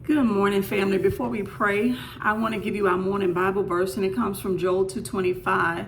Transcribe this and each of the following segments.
Good morning, family. Before we pray, I want to give you our morning Bible verse, and it comes from Joel 2:25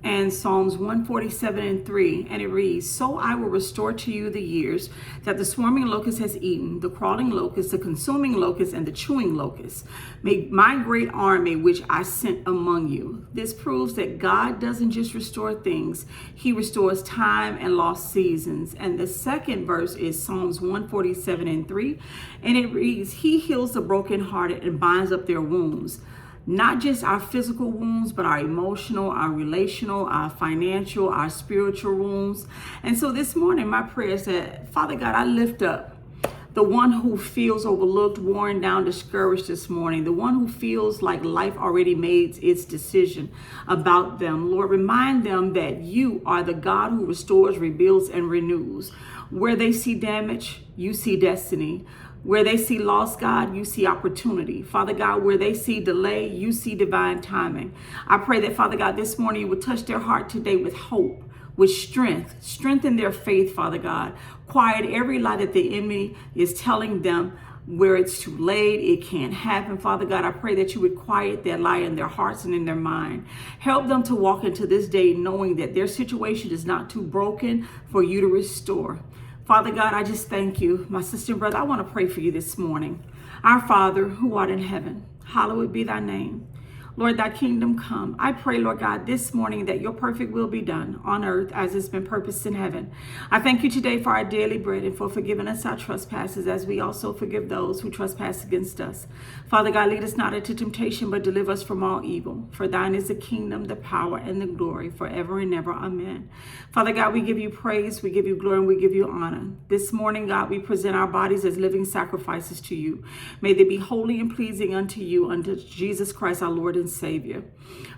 and Psalms 147:3, and it reads, "So I will restore to you the years that the swarming locust has eaten, the crawling locust, the consuming locust, and the chewing locust, my great army which I sent among you." This proves that God doesn't just restore things, He restores time and lost seasons. And the second verse is Psalms 147:3, and it reads, "He heals the brokenhearted and binds up their wounds." Not just our physical wounds, but our emotional, our relational, our financial, our spiritual wounds. And so this morning, my prayer is that, Father God, I lift up the one who feels overlooked, worn down, discouraged this morning, the one who feels like life already made its decision about them. Lord, remind them that you are the God who restores, rebuilds, and renews. Where they see damage, you see destiny. Where they see loss, God, you see opportunity. Father God, where they see delay, you see divine timing. I pray that, Father God, this morning you would touch their heart today with hope, with strength. Strengthen their faith, Father God. Quiet every lie that the enemy is telling them where it's too late, it can't happen. Father God, I pray that you would quiet that lie in their hearts and in their mind. Help them to walk into this day knowing that their situation is not too broken for you to restore. Father God, I just thank you. My sister and brother, I want to pray for you this morning. Our Father, who art in heaven, hallowed be thy name. Lord, thy kingdom come. I pray, Lord God, this morning that your perfect will be done on earth as it's been purposed in heaven. I thank you today for our daily bread and for forgiving us our trespasses as we also forgive those who trespass against us. Father God, lead us not into temptation, but deliver us from all evil. For thine is the kingdom, the power, and the glory forever and ever. Amen. Father God, we give you praise, we give you glory, and we give you honor. This morning, God, we present our bodies as living sacrifices to you. May they be holy and pleasing unto you, unto Jesus Christ, our Lord and Savior.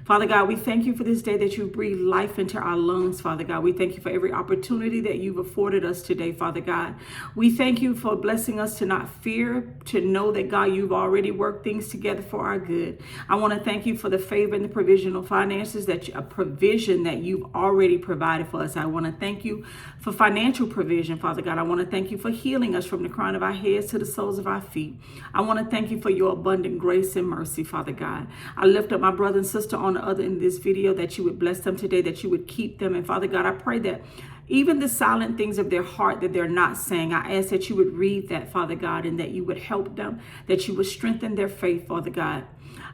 Father God, we thank you for this day that you breathe life into our lungs, Father God. We thank you for every opportunity that you've afforded us today, Father God. We thank you for blessing us to not fear, to know that, God, you've already worked things together for our good. I want to thank you for the favor and the provisional finances, a provision that you've already provided for us. I want to thank you for financial provision, Father God. I want to thank you for healing us from the crown of our heads to the soles of our feet. I want to thank you for your abundant grace and mercy, Father God. I lift up my brother and sister on the other in this video, that you would bless them today, that you would keep them. And Father God, I pray that even the silent things of their heart that they're not saying, I ask that you would read that, Father God, and that you would help them, that you would strengthen their faith, Father God.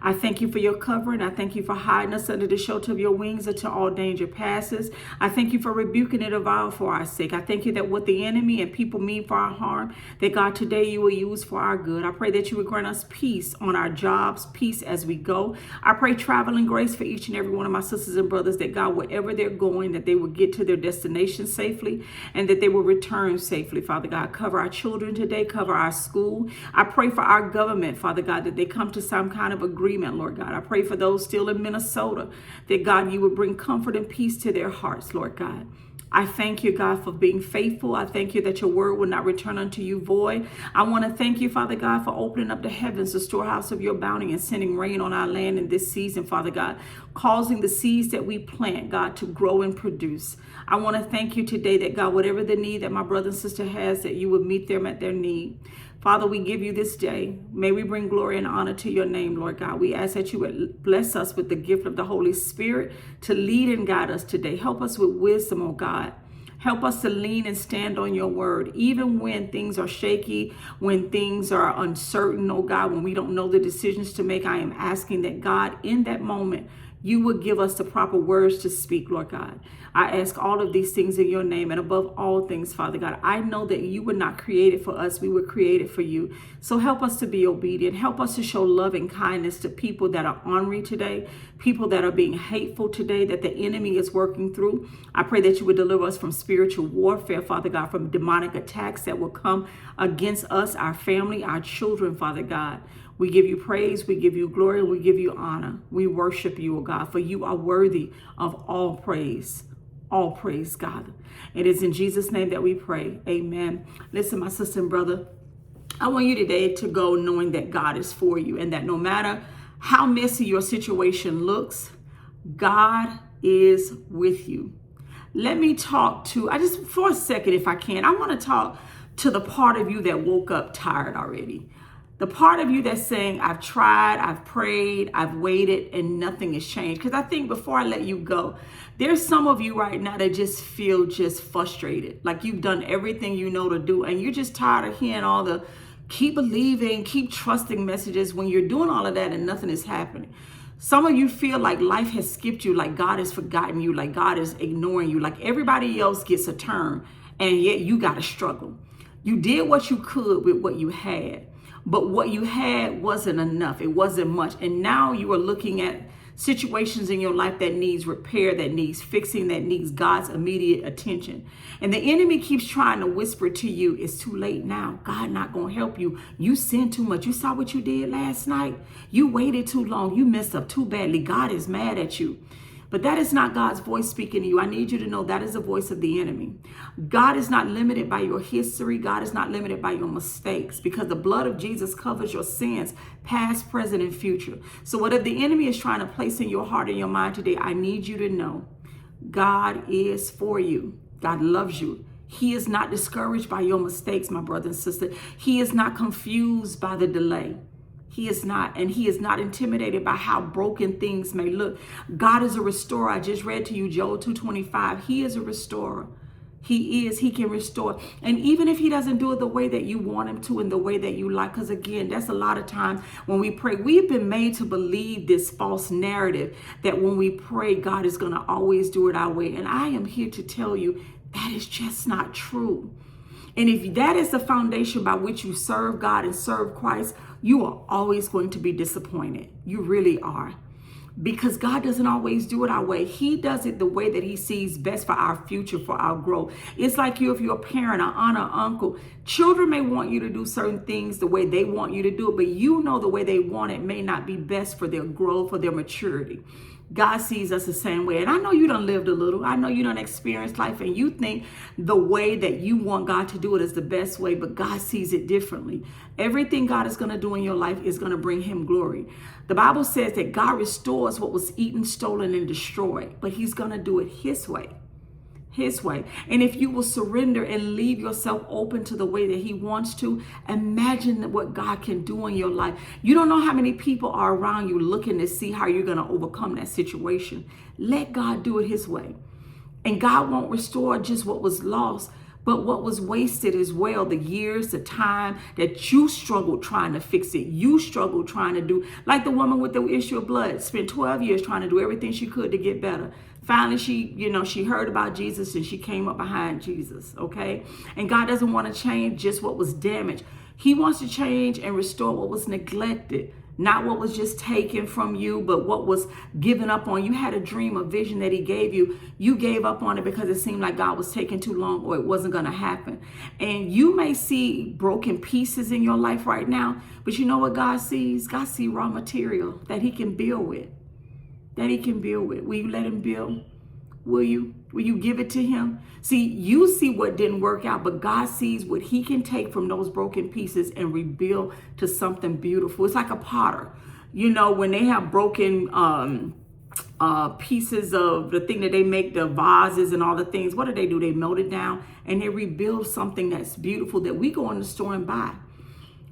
I thank you for your covering. I thank you for hiding us under the shelter of your wings until all danger passes. I thank you for rebuking it of all for our sake. I thank you that what the enemy and people mean for our harm, that God, today you will use for our good. I pray that you would grant us peace on our jobs, peace as we go. I pray traveling grace for each and every one of my sisters and brothers, that God, wherever they're going, that they will get to their destination safely and that they will return safely, Father God. Cover our children today, cover our school. I pray for our government, Father God, that they come to some kind of agreement, Lord God. I pray for those still in Minnesota, that God, you would bring comfort and peace to their hearts, Lord God. I thank you, God, for being faithful. I thank you that your word will not return unto you void. I want to thank you, Father God, for opening up the heavens, the storehouse of your bounty, and sending rain on our land in this season, Father God, causing the seeds that we plant, God, to grow and produce. I want to thank you today that, God, whatever the need that my brother and sister has, that you would meet them at their need. Father, we give you this day. May we bring glory and honor to your name, Lord God. We ask that you would bless us with the gift of the Holy Spirit to lead and guide us today. Help us with wisdom, oh God. Help us to lean and stand on your word, even when things are shaky, when things are uncertain, oh God, when we don't know the decisions to make. I am asking that, God, in that moment, you would give us the proper words to speak, Lord God. I ask all of these things in your name, and above all things, Father God, I know that you were not created for us. We were created for you. So help us to be obedient. Help us to show love and kindness to people that are ornery today, people that are being hateful today, that the enemy is working through. I pray that you would deliver us from spiritual warfare, Father God, from demonic attacks that will come against us, our family, our children, Father God. We give you praise, we give you glory, and we give you honor. We worship you, O God, for you are worthy of all praise. All praise, God. It is in Jesus' name that we pray. Amen. Listen, my sister and brother, I want you today to go knowing that God is for you, and that no matter how messy your situation looks, God is with you. Let me talk to, for a second, if I can, I want to talk to the part of you that woke up tired already. The part of you that's saying, I've tried, I've prayed, I've waited, and nothing has changed. Because I think before I let you go, there's some of you right now that just feel just frustrated. Like you've done everything you know to do, and you're just tired of hearing all the keep believing, keep trusting messages when you're doing all of that and nothing is happening. Some of you feel like life has skipped you, like God has forgotten you, like God is ignoring you, like everybody else gets a turn, and yet you got to struggle. You did what you could with what you had. But what you had wasn't enough. It wasn't much. And now you are looking at situations in your life that needs repair, that needs fixing, that needs God's immediate attention. And the enemy keeps trying to whisper to you, it's too late now. God not going to help you. You sinned too much. You saw what you did last night. You waited too long. You messed up too badly. God is mad at you. But that is not God's voice speaking to you. I need you to know that is the voice of the enemy. God is not limited by your history. God is not limited by your mistakes, because the blood of Jesus covers your sins, past, present, and future. So whatever the enemy is trying to place in your heart and your mind today, I need you to know God is for you. God loves you. He is not discouraged by your mistakes, my brother and sister. He is not confused by the delay. He is not, and he is not intimidated by how broken things may look. God is a restorer. I just read to you Joel 2:25. He is a restorer. He can restore. And even if he doesn't do it the way that you want him to, in the way that you like, because again, that's a lot of times when we pray, we've been made to believe this false narrative that when we pray, God is going to always do it our way. And I am here to tell you that is just not true. And if that is the foundation by which you serve God and serve Christ, you are always going to be disappointed. You really are. Because God doesn't always do it our way. He does it the way that he sees best for our future, for our growth. It's like if you're a parent, an aunt, or uncle. Children may want you to do certain things the way they want you to do it, but you know the way they want it may not be best for their growth, for their maturity. God sees us the same way. And I know you done lived a little. I know you done experienced life, and you think the way that you want God to do it is the best way, but God sees it differently. Everything God is going to do in your life is going to bring him glory. The Bible says that God restores what was eaten, stolen, and destroyed, but he's going to do it his way. His way. And if you will surrender and leave yourself open to the way that he wants to, imagine what God can do in your life. You don't know how many people are around you looking to see how you're going to overcome that situation. Let God do it his way. And God won't restore just what was lost, but what was wasted as well. The years, the time that you struggled trying to fix it. You struggled trying to do, like the woman with the issue of blood, spent 12 years trying to do everything she could to get better. Finally, she heard about Jesus and she came up behind Jesus, okay? And God doesn't want to change just what was damaged. He wants to change and restore what was neglected, not what was just taken from you, but what was given up on. You had a dream, a vision that he gave you. You gave up on it because it seemed like God was taking too long or it wasn't going to happen. And you may see broken pieces in your life right now, but you know what God sees? God sees raw material that he can build with. Will you let him build? Will you give it to him? See, you see what didn't work out, but God sees what he can take from those broken pieces and rebuild to something beautiful. It's like a potter. You know, when they have broken pieces of the thing that they make, the vases and all the things, what do? They melt it down and they rebuild something that's beautiful that we go in the store and buy.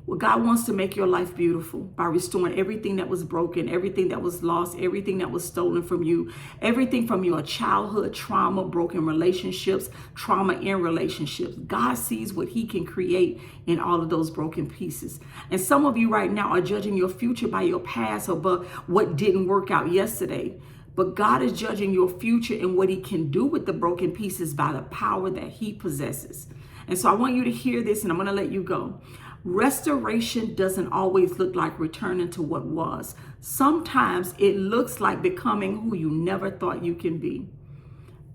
Well, God wants to make your life beautiful by restoring everything that was broken, everything that was lost, everything that was stolen from you, everything from your childhood trauma, broken relationships, trauma in relationships. God sees what he can create in all of those broken pieces. And some of you right now are judging your future by your past or by what didn't work out yesterday. But God is judging your future and what he can do with the broken pieces by the power that he possesses. And so I want you to hear this, and I'm going to let you go. Restoration doesn't always look like returning to what was. Sometimes it looks like becoming who you never thought you can be.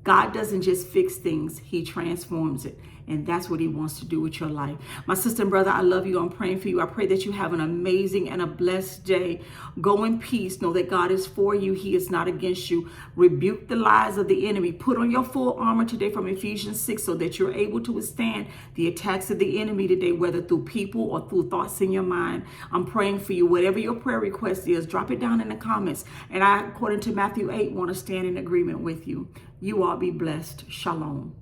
God doesn't just fix things, he transforms it. And that's what he wants to do with your life. My sister and brother, I love you. I'm praying for you. I pray that you have an amazing and a blessed day. Go in peace. Know that God is for you. He is not against you. Rebuke the lies of the enemy. Put on your full armor today from Ephesians 6 so that you're able to withstand the attacks of the enemy today, whether through people or through thoughts in your mind. I'm praying for you. Whatever your prayer request is, drop it down in the comments. And I, according to Matthew 8, want to stand in agreement with you. You all be blessed. Shalom.